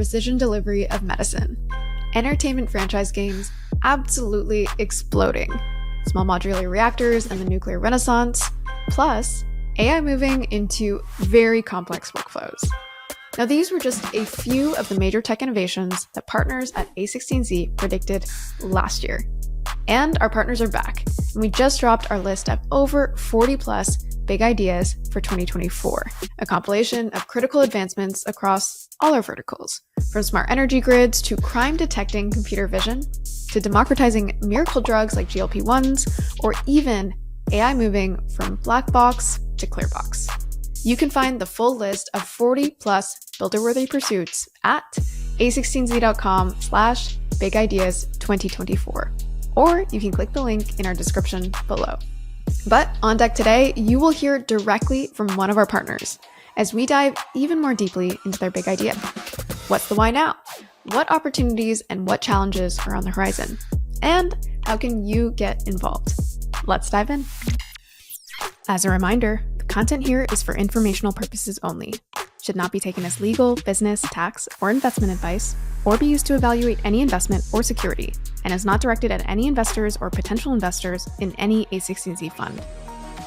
precision delivery of medicine. Entertainment franchise games absolutely exploding. Small modular reactors and the nuclear renaissance, plus AI moving into very complex workflows. Now, these were just a few of the major tech innovations that partners at A16Z predicted last year. And our partners are back, and we just dropped our list of over 40 plus big ideas for 2024, a compilation of critical advancements across all our verticals, from smart energy grids to crime-detecting computer vision, to democratizing miracle drugs like GLP-1s, or even AI moving from black box to clear box. You can find the full list of 40 plus builder-worthy pursuits at a16z.com/bigideas2024, or you can click the link in our description below. But on deck today, you will hear directly from one of our partners as we dive even more deeply into their big idea. What's the why now? What opportunities and what challenges are on the horizon? And how can you get involved? Let's dive in. As a reminder, the content here is for informational purposes only, should not be taken as legal, business, tax, or investment advice, or be used to evaluate any investment or security, and is not directed at any investors or potential investors in any A16Z fund.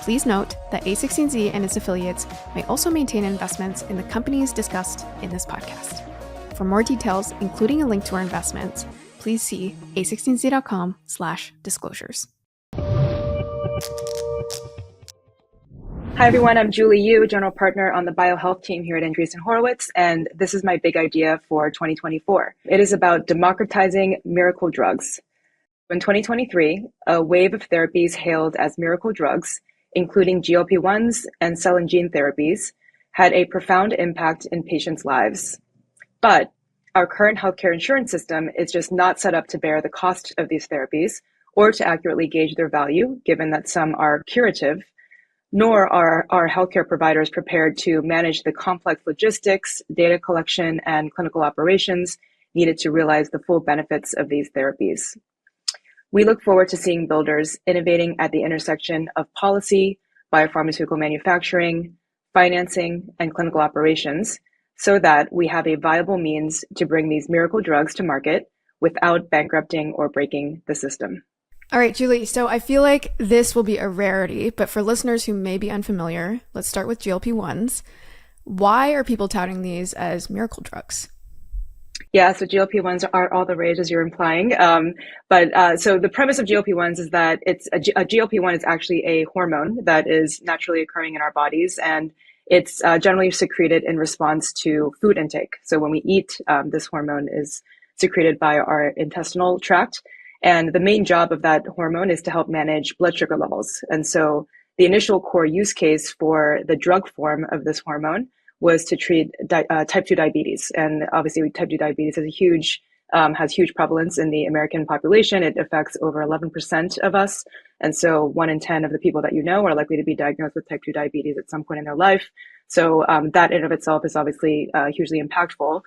Please note that A16Z and its affiliates may also maintain investments in the companies discussed in this podcast. For more details, including a link to our investments, please see a16z.com/disclosures. Hi, everyone. I'm Julie Yu, General Partner on the Biohealth team here at Andreessen Horowitz, and this is my big idea for 2024. It is about democratizing miracle drugs. In 2023, a wave of therapies hailed as miracle drugs, including GLP-1s and cell and gene therapies, had a profound impact in patients' lives. But our current healthcare insurance system is just not set up to bear the cost of these therapies or to accurately gauge their value, given that some are curative, nor are our healthcare providers prepared to manage the complex logistics, data collection, and clinical operations needed to realize the full benefits of these therapies. We look forward to seeing builders innovating at the intersection of policy, biopharmaceutical manufacturing, financing, and clinical operations so that we have a viable means to bring these miracle drugs to market without bankrupting or breaking the system. All right, Julie, so I feel like this will be a rarity, but for listeners who may be unfamiliar, let's start with GLP-1s. Why are people touting these as miracle drugs? Yeah, so GLP-1s are all the rage, as you're implying. So the premise of GLP-1s is that it's a GLP-1 is actually a hormone that is naturally occurring in our bodies, and it's generally secreted in response to food intake. So when we eat, this hormone is secreted by our intestinal tract. And the main job of that hormone is to help manage blood sugar levels. And so the initial core use case for the drug form of this hormone was to treat type 2 diabetes. And obviously type 2 diabetes has huge prevalence in the American population. It affects over 11% of us. And so 1 in 10 of the people that you know are likely to be diagnosed with type 2 diabetes at some point in their life. So that in and of itself is obviously hugely impactful.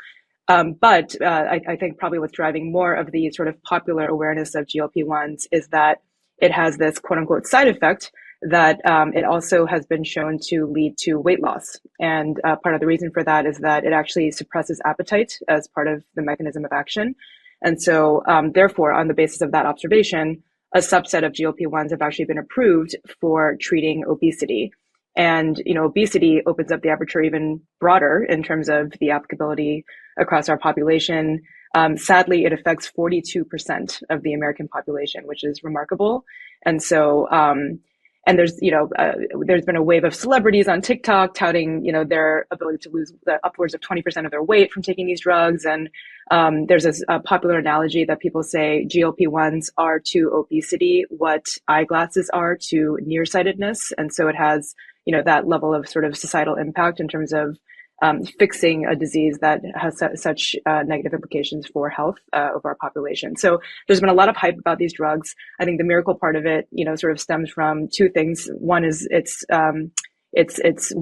But I think probably what's driving more of the sort of popular awareness of GLP-1s is that it has this quote unquote side effect that it also has been shown to lead to weight loss. And part of the reason for that is that it actually suppresses appetite as part of the mechanism of action. And so therefore, on the basis of that observation, a subset of GLP-1s have actually been approved for treating obesity. And, obesity opens up the aperture even broader in terms of the applicability across our population. Sadly, it affects 42% of the American population, which is remarkable. And so, and there's been a wave of celebrities on TikTok touting, their ability to lose upwards of 20% of their weight from taking these drugs. And there's a popular analogy that people say GLP-1s are to obesity what eyeglasses are to nearsightedness. And so it has, that level of sort of societal impact in terms of fixing a disease that has such negative implications for health of our population. So there's been a lot of hype about these drugs. I think the miracle part of it, sort of stems from two things. One is it's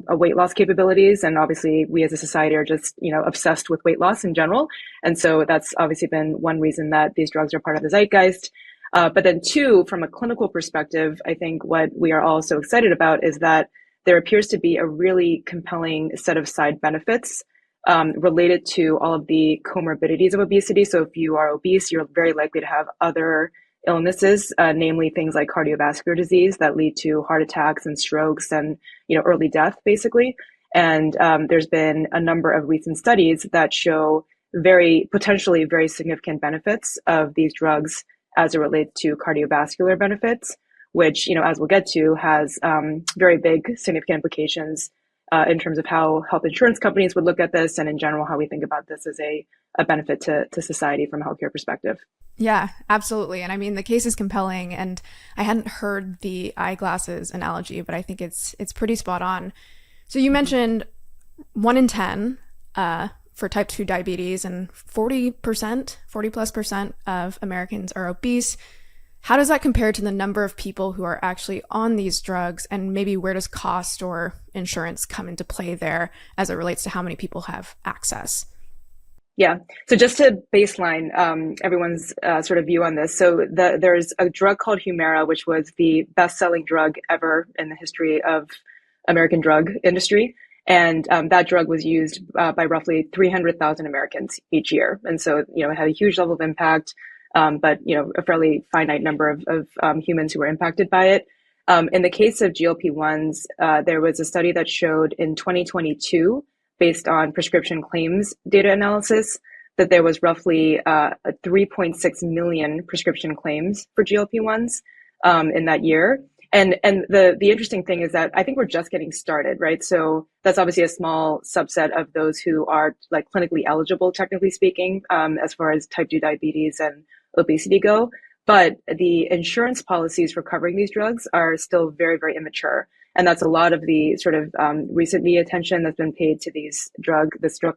weight loss capabilities, and obviously we as a society are just obsessed with weight loss in general. And so that's obviously been one reason that these drugs are part of the zeitgeist. But then two, from a clinical perspective, I think what we are all so excited about is that there appears to be a really compelling set of side benefits related to all of the comorbidities of obesity. So if you are obese, you're very likely to have other illnesses, namely things like cardiovascular disease that lead to heart attacks and strokes and early death, basically. And there's been a number of recent studies that show potentially very significant benefits of these drugs as it relates to cardiovascular benefits, which, as we'll get to, has very big, significant implications in terms of how health insurance companies would look at this, and in general, how we think about this as a benefit to society from a healthcare perspective. Yeah, absolutely. And I mean, the case is compelling, and I hadn't heard the eyeglasses analogy, but I think it's pretty spot on. So you mentioned 1 in 10 for type 2 diabetes, and 40+ % of Americans are obese. How does that compare to the number of people who are actually on these drugs, and maybe where does cost or insurance come into play there as it relates to how many people have access? Yeah. So just to baseline everyone's sort of view on this. So there's a drug called Humira, which was the best-selling drug ever in the history of American drug industry. And that drug was used by roughly 300,000 Americans each year. And so, it had a huge level of impact, but, a fairly finite number of humans who were impacted by it. In the case of GLP-1s, there was a study that showed in 2022, based on prescription claims data analysis, that there was roughly 3.6 million prescription claims for GLP-1s in that year. And the interesting thing is that I think we're just getting started, right? So that's obviously a small subset of those who are like clinically eligible, technically speaking, as far as type 2 diabetes and obesity go. But the insurance policies for covering these drugs are still very, very immature. And that's a lot of the sort of recent media attention that's been paid to this drug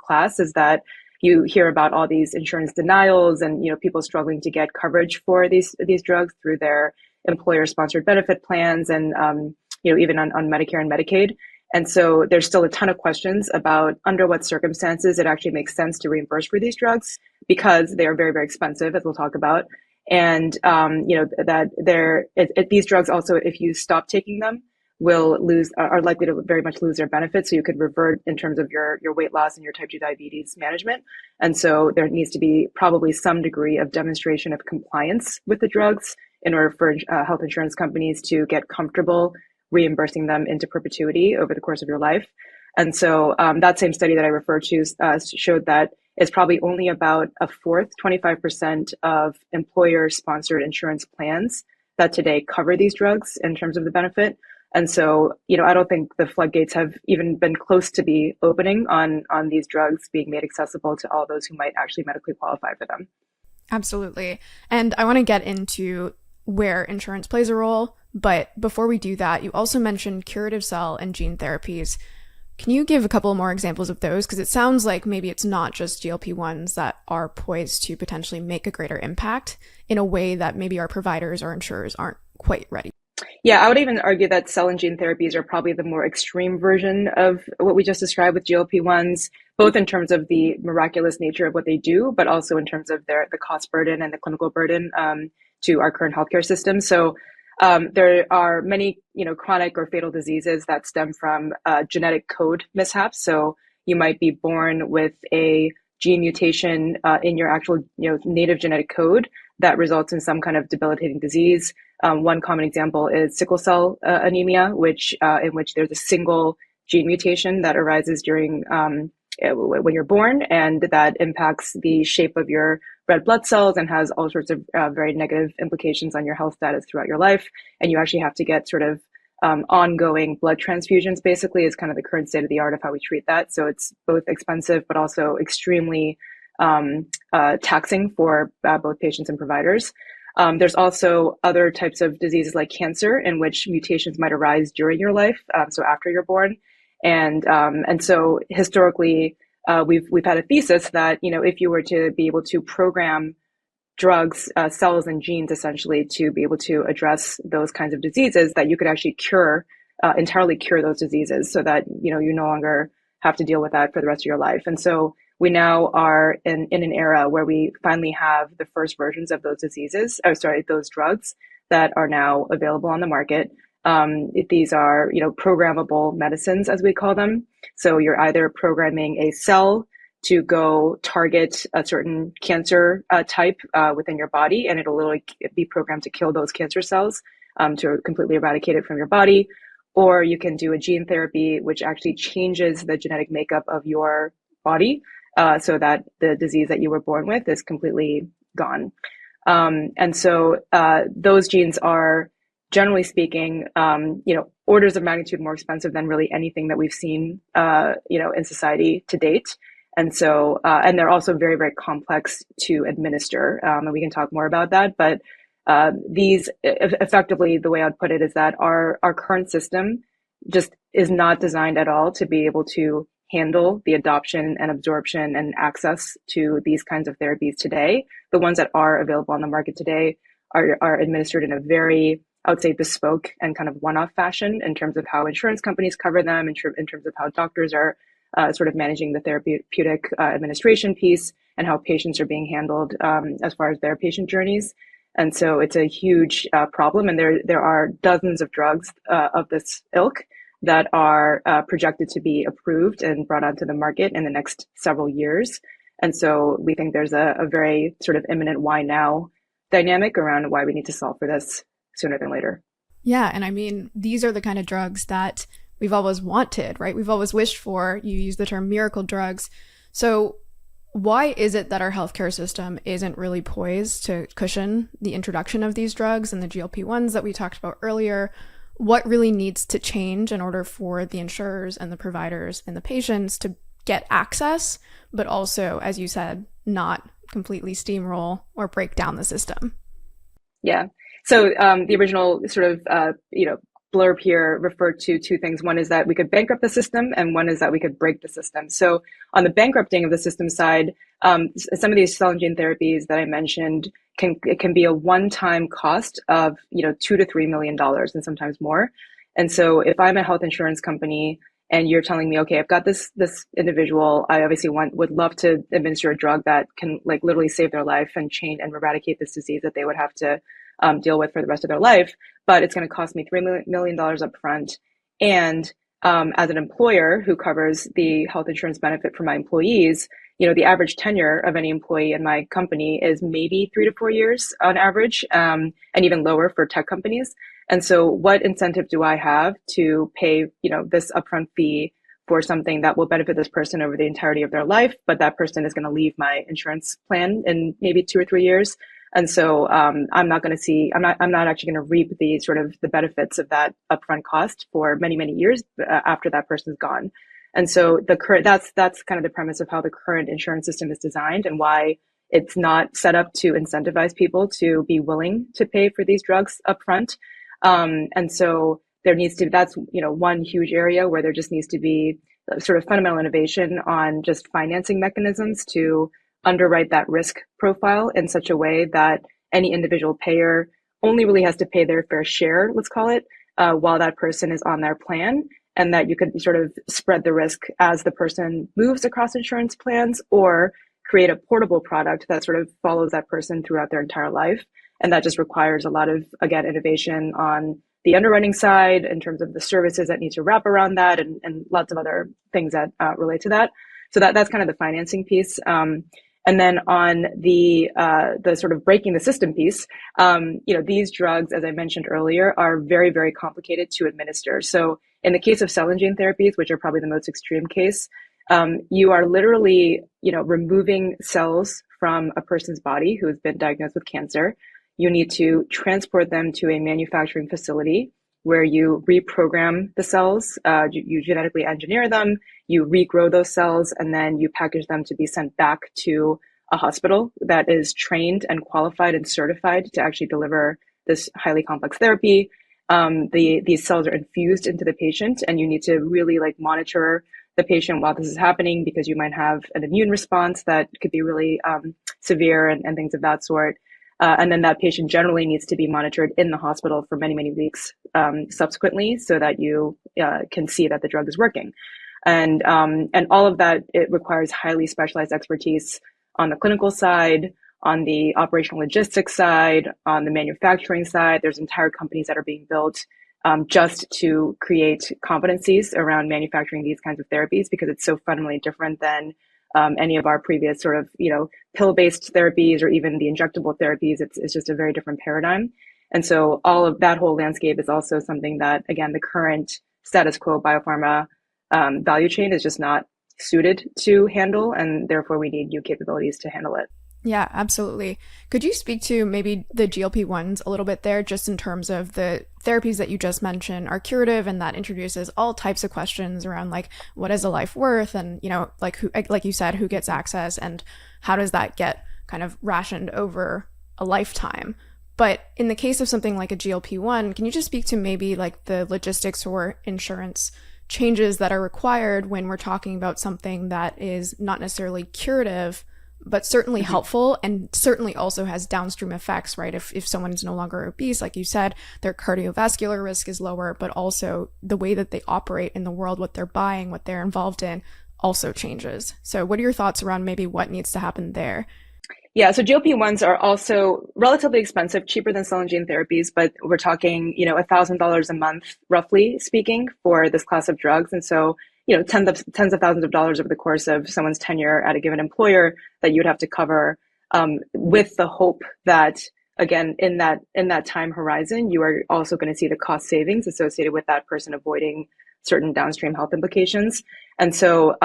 class, is that you hear about all these insurance denials and, people struggling to get coverage for these drugs through their employer-sponsored benefit plans and, even on Medicare and Medicaid. And so there's still a ton of questions about under what circumstances it actually makes sense to reimburse for these drugs, because they are very, very expensive, as we'll talk about. And, these drugs also, if you stop taking them, are likely to very much lose their benefits. So you could revert in terms of your weight loss and your type 2 diabetes management. And so there needs to be probably some degree of demonstration of compliance with the drugs in order for health insurance companies to get comfortable reimbursing them into perpetuity over the course of your life. And so that same study that I referred to showed that it's probably only about a fourth, 25% of employer-sponsored insurance plans that today cover these drugs in terms of the benefit. And so, I don't think the floodgates have even been close to be opening on these drugs being made accessible to all those who might actually medically qualify for them. Absolutely. And I want to get into where insurance plays a role. But before we do that, you also mentioned curative cell and gene therapies. Can you give a couple more examples of those? Because it sounds like maybe it's not just GLP-1s that are poised to potentially make a greater impact in a way that maybe our providers or insurers aren't quite ready. Yeah, I would even argue that cell and gene therapies are probably the more extreme version of what we just described with GLP-1s, both in terms of the miraculous nature of what they do, but also in terms of the cost burden and the clinical burden to our current healthcare system. So there are many, chronic or fatal diseases that stem from genetic code mishaps. So you might be born with a gene mutation in your actual, native genetic code that results in some kind of debilitating disease. One common example is sickle cell anemia, in which there's a single gene mutation that arises during when you're born, and that impacts the shape of your red blood cells and has all sorts of very negative implications on your health status throughout your life. And you actually have to get sort of ongoing blood transfusions, basically, is kind of the current state of the art of how we treat that. So it's both expensive, but also extremely taxing for both patients and providers. There's also other types of diseases like cancer, in which mutations might arise during your life, so after you're born. And so historically, we've had a thesis that, if you were to be able to program drugs, cells and genes essentially to be able to address those kinds of diseases, that you could actually entirely cure those diseases, so that, you no longer have to deal with that for the rest of your life. And so we now are in an era where we finally have the first versions of those those drugs that are now available on the market. These are, programmable medicines, as we call them. So you're either programming a cell to go target a certain cancer type within your body, and it'll literally be programmed to kill those cancer cells to completely eradicate it from your body. Or you can do a gene therapy, which actually changes the genetic makeup of your body so that the disease that you were born with is completely gone. And so those genes are, generally speaking, orders of magnitude more expensive than really anything that we've seen, in society to date. And so, and they're also very, very complex to administer. And we can talk more about that. But these, effectively, the way I'd put it is that our current system just is not designed at all to be able to handle the adoption and absorption and access to these kinds of therapies today. The ones that are available on the market today are administered in a very, I would say, bespoke and kind of one-off fashion in terms of how insurance companies cover them, in terms of how doctors are sort of managing the therapeutic administration piece, and how patients are being handled as far as their patient journeys. And so it's a huge problem, and there are dozens of drugs of this ilk that are projected to be approved and brought onto the market in the next several years. And so we think there's a very sort of imminent why now dynamic around why we need to solve for this sooner than later. Yeah, and I mean, these are the kind of drugs that we've always wanted, right? We've always wished for. You use the term miracle drugs. So why is it that our healthcare system isn't really poised to cushion the introduction of these drugs and the GLP-1s that we talked about earlier? What really needs to change in order for the insurers and the providers and the patients to get access, but also, as you said, not completely steamroll or break down the system? Yeah. So the original sort of, blurb here referred to two things. One is that we could bankrupt the system, and one is that we could break the system. So on the bankrupting of the system side, some of these cell and gene therapies that I mentioned can be a one-time cost of $2 to $3 million and sometimes more. And so if I'm a health insurance company and you're telling me, okay, I've got this individual, I obviously would love to administer a drug that can like literally save their life and change and eradicate this disease that they would have to deal with for the rest of their life, but it's going to cost me $3 million up front. And as an employer who covers the health insurance benefit for my employees, the average tenure of any employee in my company is maybe 3 to 4 years on average, and even lower for tech companies. And so what incentive do I have to pay, this upfront fee for something that will benefit this person over the entirety of their life, but that person is going to leave my insurance plan in maybe 2 or 3 years? And so I'm not actually going to reap the sort of the benefits of that upfront cost for many, many years after that person's gone. And so that's kind of the premise of how the current insurance system is designed and why it's not set up to incentivize people to be willing to pay for these drugs upfront. And so that's one huge area where there just needs to be sort of fundamental innovation on just financing mechanisms to underwrite that risk profile in such a way that any individual payer only really has to pay their fair share, let's call it, while that person is on their plan, and that you could sort of spread the risk as the person moves across insurance plans, or create a portable product that sort of follows that person throughout their entire life. And that just requires a lot of, again, innovation on the underwriting side in terms of the services that need to wrap around that, and lots of other things that relate to that. So that's kind of the financing piece. And then on the sort of breaking the system piece, these drugs, as I mentioned earlier, are very, very complicated to administer. So in the case of cell and gene therapies, which are probably the most extreme case, you are literally, removing cells from a person's body who has been diagnosed with cancer. You need to transport them to a manufacturing facility where you reprogram the cells, you genetically engineer them, you regrow those cells, and then you package them to be sent back to a hospital that is trained and qualified and certified to actually deliver this highly complex therapy. These cells are infused into the patient, and you need to really monitor the patient while this is happening, because you might have an immune response that could be really severe and things of that sort. And then that patient generally needs to be monitored in the hospital for many, many weeks subsequently, so that you can see that the drug is working. And all of that, it requires highly specialized expertise on the clinical side, on the operational logistics side, on the manufacturing side. There's entire companies that are being built just to create competencies around manufacturing these kinds of therapies, because it's so fundamentally different than any of our previous sort of, pill-based therapies or even the injectable therapies. It's just a very different paradigm. And so all of that whole landscape is also something that, again, the current status quo biopharma value chain is just not suited to handle, and therefore we need new capabilities to handle it. Yeah, absolutely. Could you speak to maybe the GLP-1s a little bit there, just in terms of the therapies that you just mentioned are curative, and that introduces all types of questions around like, what is a life worth? And, like who, like you said, who gets access and how does that get kind of rationed over a lifetime? But in the case of something like a GLP-1, can you just speak to maybe like the logistics or insurance changes that are required when we're talking about something that is not necessarily curative, but certainly helpful, and certainly also has downstream effects, right? If someone's no longer obese, like you said, their cardiovascular risk is lower, but also the way that they operate in the world, what they're buying, what they're involved in also changes. So what are your thoughts around maybe what needs to happen there? Yeah, so GLP-1s are also relatively expensive, cheaper than cell and gene therapies, but we're talking, $1,000 a month, roughly speaking, for this class of drugs. And so, tens of thousands of dollars over the course of someone's tenure at a given employer that you'd have to cover, with the hope that, again, in that time horizon, you are also going to see the cost savings associated with that person avoiding certain downstream health implications. And so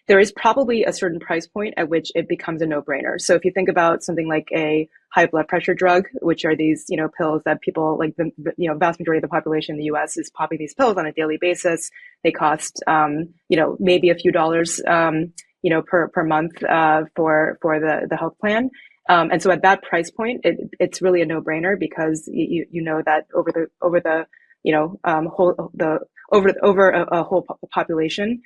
there is probably a certain price point at which it becomes a no-brainer. So if you think about something like a high blood pressure drug, which are these, pills that people like the vast majority of the population in the US is popping these pills on a daily basis. They cost, maybe a few dollars, per month for the health plan. And so at that price point, it's really a no-brainer because you know that over a whole population,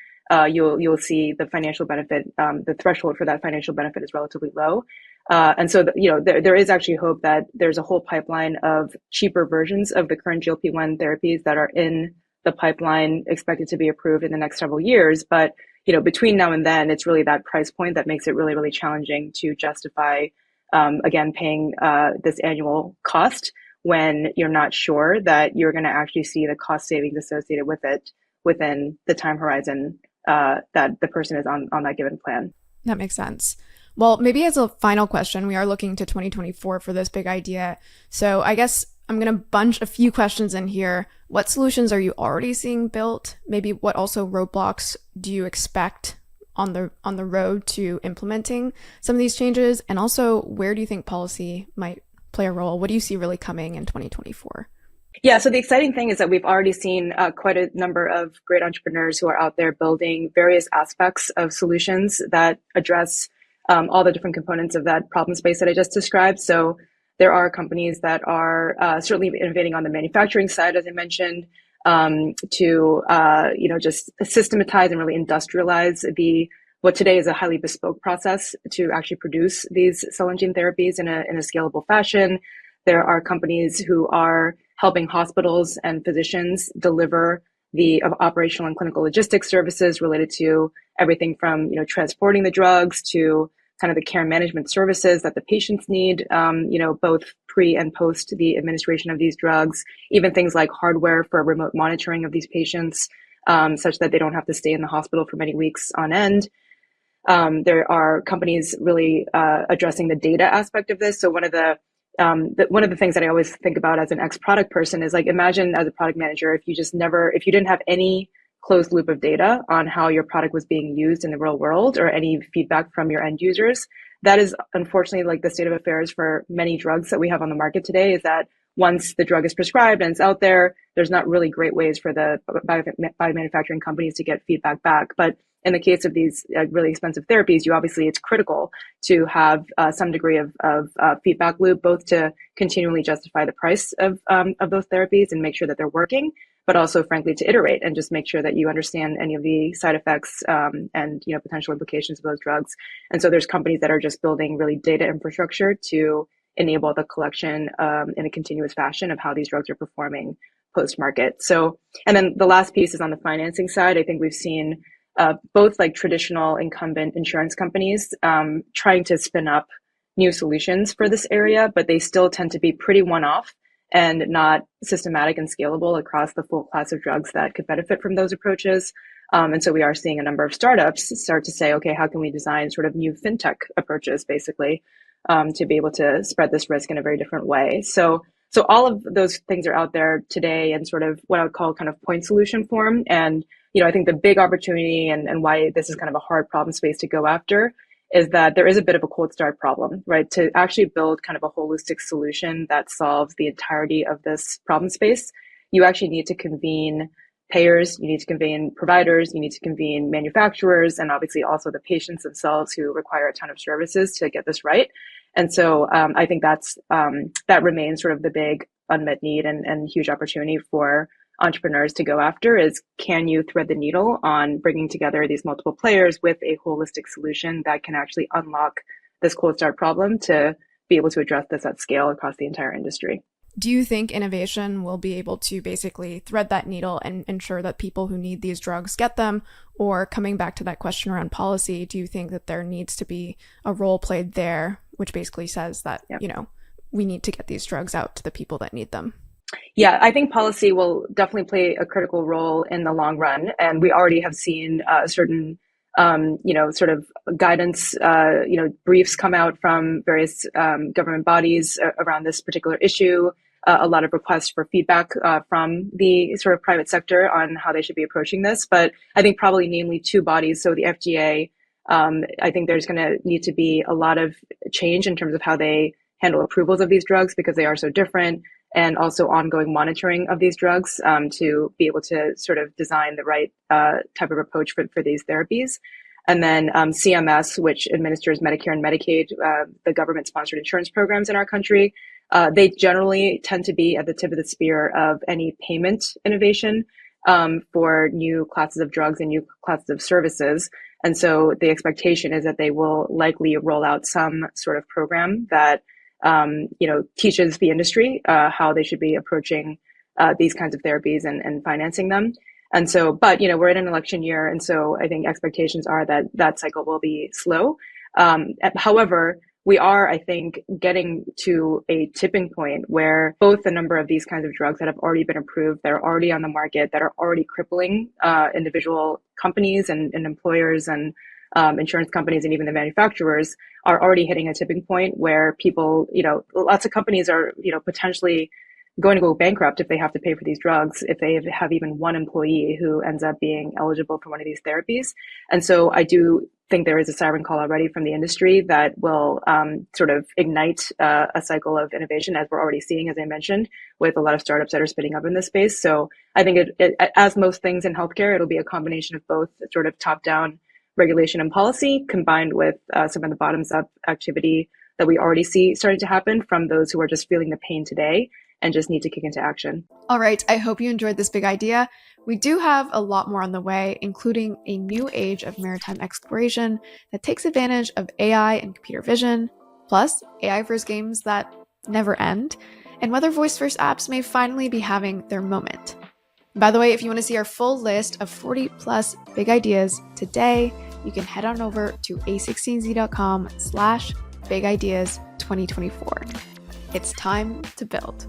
you'll see the financial benefit. The threshold for that financial benefit is relatively low, and so there is actually hope that there's a whole pipeline of cheaper versions of the current GLP-1 therapies that are in the pipeline, expected to be approved in the next several years. But between now and then, it's really that price point that makes it really, really challenging to justify, again, paying this annual cost when you're not sure that you're going to actually see the cost savings associated with it within the time horizon that the person is on that given plan. That makes sense. Well, maybe as a final question, we are looking to 2024 for this big idea. So I guess I'm going to bunch a few questions in here. What solutions are you already seeing built? Maybe what also roadblocks do you expect on the road to implementing some of these changes? And also, where do you think policy might play a role? What do you see really coming in 2024? Yeah, so the exciting thing is that we've already seen quite a number of great entrepreneurs who are out there building various aspects of solutions that address all the different components of that problem space that I just described. So there are companies that are certainly innovating on the manufacturing side, as I mentioned, to just systematize and really industrialize what today is a highly bespoke process to actually produce these cell and gene therapies in a scalable fashion. There are companies who are helping hospitals and physicians deliver the operational and clinical logistics services related to everything from transporting the drugs to kind of the care management services that the patients need, both pre and post the administration of these drugs, even things like hardware for remote monitoring of these patients, such that they don't have to stay in the hospital for many weeks on end. There are companies really addressing the data aspect of this. So one of the things that I always think about as an ex-product person is like, imagine as a product manager, if you didn't have any closed loop of data on how your product was being used in the real world or any feedback from your end users. That is unfortunately like the state of affairs for many drugs that we have on the market today, is that once the drug is prescribed and it's out there, there's not really great ways for the biomanufacturing companies to get feedback back. But in the case of these really expensive therapies, it's critical to have some degree of feedback loop, both to continually justify the price of those therapies and make sure that they're working, but also, frankly, to iterate and just make sure that you understand any of the side effects and potential implications of those drugs. And so there's companies that are just building really data infrastructure to enable the collection in a continuous fashion of how these drugs are performing post-market. So, and then the last piece is on the financing side. I think we've seen both like traditional incumbent insurance companies trying to spin up new solutions for this area, but they still tend to be pretty one-off and not systematic and scalable across the full class of drugs that could benefit from those approaches. And so we are seeing a number of startups start to say, okay, how can we design sort of new fintech approaches, basically, to be able to spread this risk in a very different way. So all of those things are out there today in sort of what I would call kind of point solution form. And, I think the big opportunity and why this is kind of a hard problem space to go after is that there is a bit of a cold start problem, right? To actually build kind of a holistic solution that solves the entirety of this problem space, you actually need to convene payers, you need to convene providers, you need to convene manufacturers, and obviously also the patients themselves who require a ton of services to get this right. And so I think that remains sort of the big unmet need and huge opportunity for entrepreneurs to go after is, can you thread the needle on bringing together these multiple players with a holistic solution that can actually unlock this cold start problem to be able to address this at scale across the entire industry. Do you think innovation will be able to basically thread that needle and ensure that people who need these drugs get them? Or coming back to that question around policy, do you think that there needs to be a role played there, which basically says that, we need to get these drugs out to the people that need them? Yeah, I think policy will definitely play a critical role in the long run. And we already have seen certain sort of guidance, briefs come out from various government bodies around this particular issue. A lot of requests for feedback from the sort of private sector on how they should be approaching this. But I think probably namely two bodies. So the FDA, I think there's going to need to be a lot of change in terms of how they handle approvals of these drugs because they are so different, and also ongoing monitoring of these drugs to be able to sort of design the right type of approach for these therapies. And then CMS, which administers Medicare and Medicaid, the government-sponsored insurance programs in our country, they generally tend to be at the tip of the spear of any payment innovation for new classes of drugs and new classes of services. And so the expectation is that they will likely roll out some sort of program that teaches the industry how they should be approaching these kinds of therapies and financing them. And so, but, we're in an election year. And so I think expectations are that that cycle will be slow. However, we are, I think, getting to a tipping point where both the number of these kinds of drugs that have already been approved, that are already on the market, that are already crippling individual companies and employers and insurance companies and even the manufacturers are already hitting a tipping point where people, lots of companies are, potentially going to go bankrupt if they have to pay for these drugs, if they have even one employee who ends up being eligible for one of these therapies. And so I do think there is a siren call already from the industry that will sort of ignite a cycle of innovation, as we're already seeing, as I mentioned, with a lot of startups that are spinning up in this space. So I think it as most things in healthcare, it'll be a combination of both sort of top-down regulation and policy combined with some of the bottoms-up activity that we already see starting to happen from those who are just feeling the pain today and just need to kick into action. All right, I hope you enjoyed this big idea. We do have a lot more on the way, including a new age of maritime exploration that takes advantage of AI and computer vision, plus AI-first games that never end, and whether voice-first apps may finally be having their moment. By the way, if you want to see our full list of 40 plus big ideas today, you can head on over to a16z.com/bigideas2024. It's time to build.